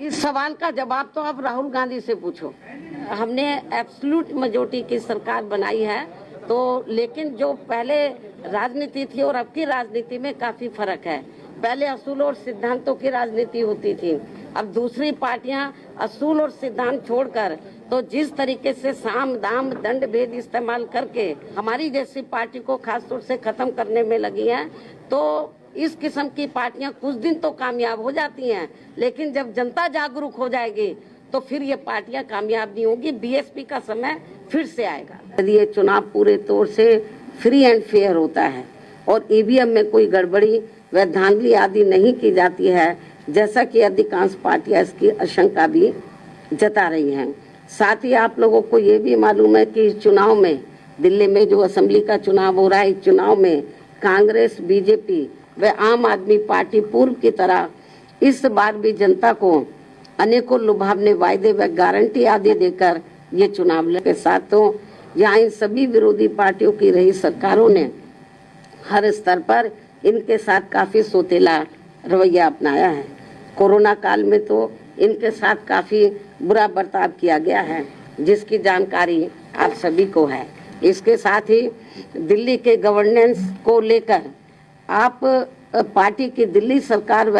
इस सवाल का जवाब तो आप राहुल गांधी से पूछो। हमने एब्सोल्यूट मेजॉरिटी की सरकार बनाई है, तो लेकिन जो पहले राजनीति थी और अब की राजनीति में काफी फर्क है। पहले असूल और सिद्धांतों की राजनीति होती थी, अब दूसरी पार्टियां असूल और सिद्धांत छोड़कर तो जिस तरीके से साम दाम दंड भेद इस्तेमाल करके हमारी जैसी पार्टी को खास तौर से खत्म करने में लगी है, तो इस किस्म की पार्टियां कुछ दिन तो कामयाब हो जाती हैं, लेकिन जब जनता जागरूक हो जाएगी तो फिर ये पार्टियां कामयाब नहीं होगी। बीएसपी का समय फिर से आएगा। यदि ये चुनाव पूरे तौर से फ्री एंड फेयर होता है और ईवीएम में कोई गड़बड़ी व धांधली आदि नहीं की जाती है, जैसा कि अधिकांश पार्टियां इसकी आशंका भी जता रही हैं। साथ ही आप लोगों को ये भी मालूम है कि इस चुनाव में, दिल्ली में जो असेंबली का चुनाव हो रहा है, इस चुनाव में कांग्रेस, बीजेपी व आम आदमी पार्टी पूर्व की तरह इस बार भी जनता को अनेकों लुभावने वायदे व गारंटी आदि देकर ये चुनाव के साथ तो यहाँ इन सभी विरोधी पार्टियों की रही सरकारों ने हर स्तर पर इनके साथ काफी सोतेला रवैया अपनाया है। कोरोना काल में तो इनके साथ काफी बुरा बर्ताव किया गया है, जिसकी जानकारी आप सभी को है। इसके साथ ही दिल्ली के गवर्नेंस को लेकर आप पार्टी की दिल्ली सरकार व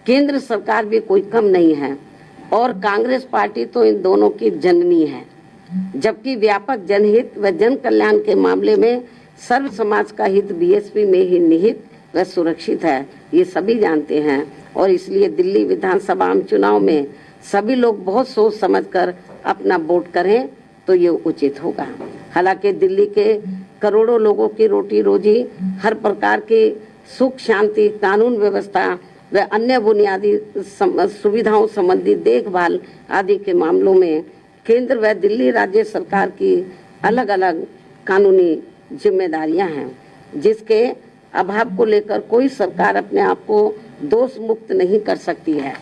केंद्र सरकार भी कोई कम नहीं है और कांग्रेस पार्टी तो इन दोनों की जननी है, जबकि व्यापक जनहित व जन कल्याण के मामले में सर्व समाज का हित बीएसपी में ही निहित व सुरक्षित है, ये सभी जानते हैं। और इसलिए दिल्ली विधानसभा चुनाव में सभी लोग बहुत सोच समझकर अपना वोट करें तो ये उचित होगा। हालांकि दिल्ली के करोड़ों लोगों की रोटी रोजी, हर प्रकार की सुख शांति, कानून व्यवस्था व अन्य बुनियादी सुविधाओं संबंधी देखभाल आदि के मामलों में केंद्र व दिल्ली राज्य सरकार की अलग अलग कानूनी जिम्मेदारियां हैं, जिसके अभाव को लेकर कोई सरकार अपने आप को दोष मुक्त नहीं कर सकती है।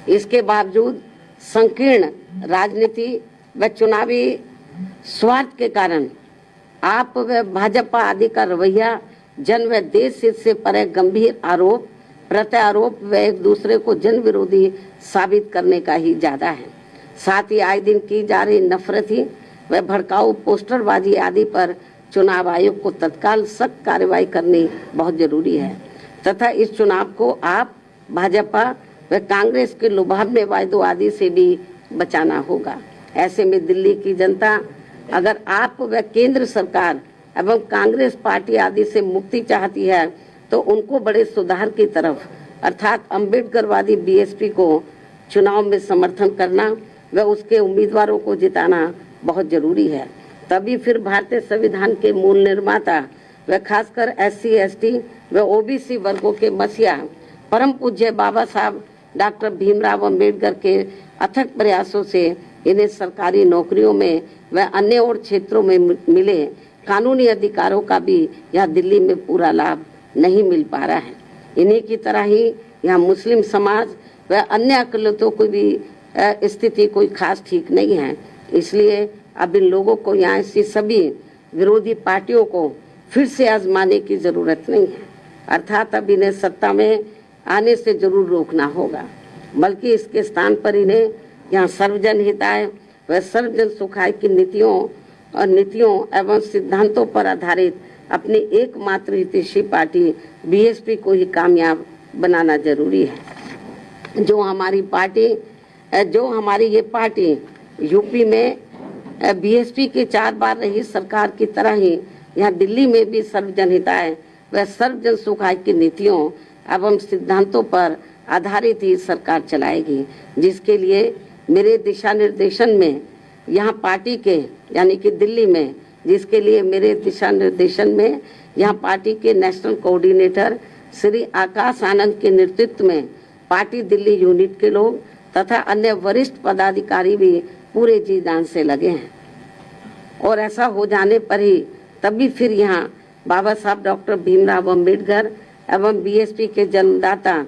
इसके बावजूद संकीर्ण राजनीति व चुनावी स्वार्थ के कारण आप व भाजपा आदि का रवैया जन व देश हित से परे गंभीर आरोप प्रत्यारोप व एक दूसरे को जन विरोधी साबित करने का ही ज्यादा है। साथ ही आए दिन की जा रही नफरती व भड़काऊ पोस्टरबाजी आदि पर चुनाव आयोग को तत्काल सख्त कार्रवाई करनी बहुत जरूरी है तथा इस चुनाव को आप भाजपा व कांग्रेस के लुभावने वायदों आदि से भी बचाना होगा। ऐसे में दिल्ली की जनता अगर आप व केंद्र सरकार एवं कांग्रेस पार्टी आदि से मुक्ति चाहती है तो उनको बड़े सुधार की तरफ अर्थात अम्बेडकरवादी बीएसपी को चुनाव में समर्थन करना व उसके उम्मीदवारों को जिताना बहुत जरूरी है। तभी फिर भारतीय संविधान के मूल निर्माता व खासकर एससी, एसटी व ओबीसी वर्गों के मसीहा परम पूज्य बाबा साहब डॉक्टर भीमराव अंबेडकर के अथक प्रयासों से इन्हें सरकारी नौकरियों में व अन्य और क्षेत्रों में मिले कानूनी अधिकारों का भी यहाँ दिल्ली में पूरा लाभ नहीं मिल पा रहा है। इन्हीं की तरह ही यहाँ मुस्लिम समाज व अन्य अकलियतों की भी स्थिति कोई खास ठीक नहीं है। इसलिए अब इन लोगों को यहाँ ऐसी सभी विरोधी पार्टियों को फिर से आजमाने की जरूरत नहीं है, अर्थात अब इन्हें सत्ता में आने से जरूर रोकना होगा, बल्कि इसके स्थान पर इन्हें यहाँ सर्वजन हिताय व सर्वजन सुखाय की नीतियों एवं सिद्धांतों पर आधारित अपनी एकमात्र हितैषी पार्टी बीएसपी को ही कामयाब बनाना जरूरी है। जो हमारी ये पार्टी यूपी में बीएसपी की 4 बार रही सरकार की तरह ही यहाँ दिल्ली में भी सर्वजन हिताय व सर्वजन सुखाय की नीतियों एवं सिद्धांतों पर आधारित ही सरकार चलाएगी, जिसके लिए मेरे दिशा निर्देशन में यहाँ पार्टी के यानी कि दिल्ली में, जिसके लिए मेरे दिशा निर्देशन में यहाँ पार्टी के नेशनल कोऑर्डिनेटर श्री आकाश आनंद के नेतृत्व में पार्टी दिल्ली यूनिट के लोग तथा अन्य वरिष्ठ पदाधिकारी भी पूरे जी जान से लगे हैं। और ऐसा हो जाने पर ही तभी फिर यहाँ बाबा साहब डॉक्टर भीमराव अंबेडकर एवं बीएसपी के जन्मदाता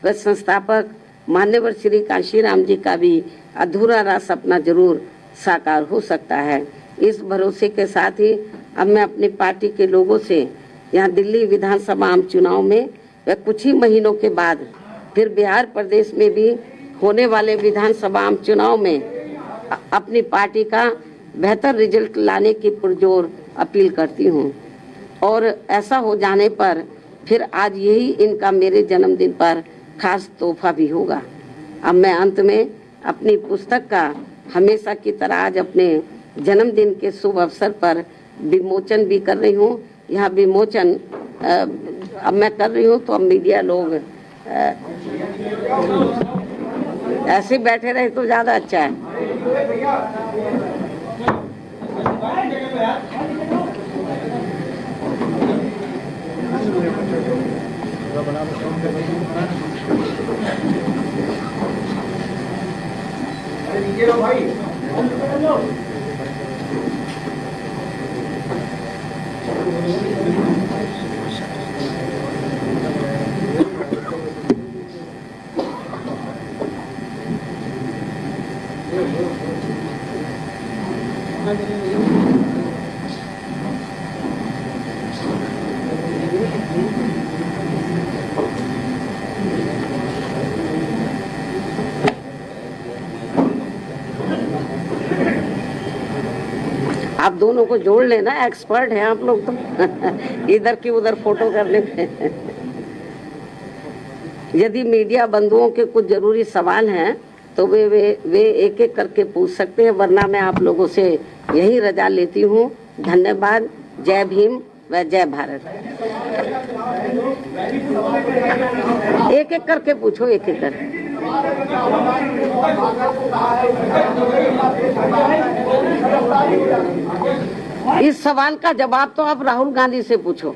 व संस्थापक मान्यवर श्री कांशीराम जी का भी अधूरा रहा सपना जरूर साकार हो सकता है। इस भरोसे के साथ ही अब मैं अपनी पार्टी के लोगों से यहाँ दिल्ली विधानसभा आम चुनाव में व कुछ ही महीनों के बाद फिर बिहार प्रदेश में भी होने वाले विधानसभा चुनाव में अपनी पार्टी का बेहतर रिजल्ट लाने की पुरजोर अपील करती हूँ। और ऐसा हो जाने पर फिर आज यही इनका मेरे जन्मदिन पर खास तोहफा भी होगा। अब मैं अंत में अपनी पुस्तक का हमेशा की तरह आज अपने जन्मदिन के शुभ अवसर पर विमोचन भी कर रही हूँ। यह विमोचन अब मैं कर रही हूँ, तो अब मीडिया लोग ऐसे बैठे रहे तो ज़्यादा अच्छा है। आप दोनों को जोड़ लेना, एक्सपर्ट हैं आप लोग तो इधर की उधर फोटो करने में। यदि मीडिया बंधुओं के कुछ जरूरी सवाल हैं तो वे एक एक करके पूछ सकते हैं, वरना मैं आप लोगों से यही रजा लेती हूँ। धन्यवाद। जय भीम व जय भारत। एक एक करके पूछो, एक एक करके। इस सवाल का जवाब तो आप राहुल गांधी से पूछो।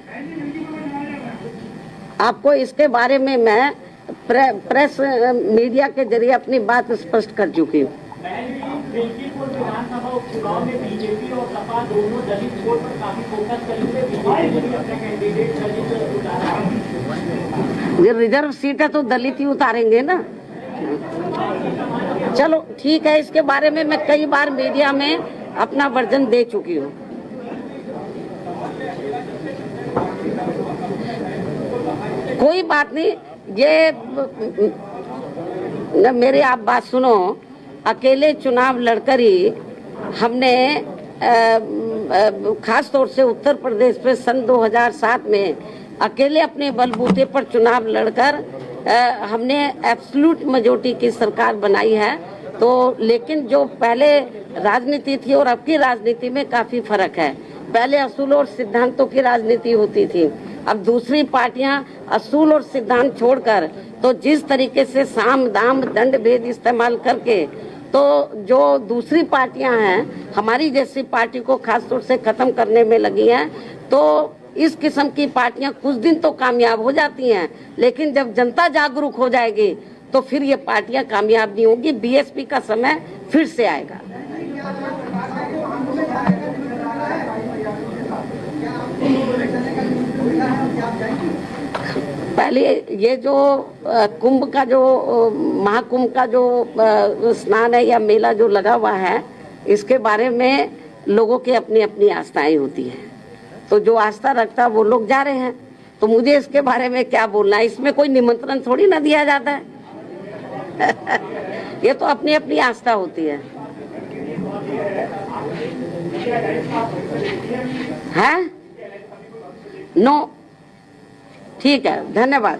आपको इसके बारे में मैं प्रेस मीडिया के जरिए अपनी बात स्पष्ट कर चुकी हूँ। विधानसभा उपचुनाव में बीजेपी और सपा दोनों दलित वोट पर काफी फोकस करेंगे। बीजेपी ने अपने कैंडिडेट दलित उतारा। ये रिजर्व सीट है तो दलित ही उतारेंगे ना। चलो ठीक है, इसके बारे में मैं कई बार मीडिया में अपना वर्जन दे चुकी हूँ। कोई बात नहीं, ये मेरी आप बात सुनो। अकेले चुनाव लड़कर ही हमने खास तौर से उत्तर प्रदेश पे सन 2007 में अकेले अपने बलबूते पर चुनाव लड़कर हमने एब्सोल्यूट मेजॉरिटी की सरकार बनाई है। तो लेकिन जो पहले राजनीति थी और अब की राजनीति में काफी फर्क है। पहले असूल और सिद्धांतों की राजनीति होती थी, अब दूसरी पार्टियां असूल और सिद्धांत छोड़कर तो जिस तरीके से साम दाम दंड भेद इस्तेमाल करके तो जो दूसरी पार्टियां हैं हमारी जैसी पार्टी को खास तौर से खत्म करने में लगी हैं। तो इस किस्म की पार्टियां कुछ दिन तो कामयाब हो जाती हैं, लेकिन जब जनता जागरूक हो जाएगी तो फिर ये पार्टियां कामयाब नहीं होंगी। बीएसपी का समय फिर से आएगा। पहले ये जो कुंभ का जो महाकुंभ का जो स्नान है या मेला जो लगा हुआ है, इसके बारे में लोगों की अपनी अपनी आस्थाएं होती हैं। तो जो आस्था रखता है वो लोग जा रहे हैं, तो मुझे इसके बारे में क्या बोलना है। इसमें कोई निमंत्रण थोड़ी ना दिया जाता है। ये तो अपनी अपनी आस्था होती है। नो, ठीक है, धन्यवाद।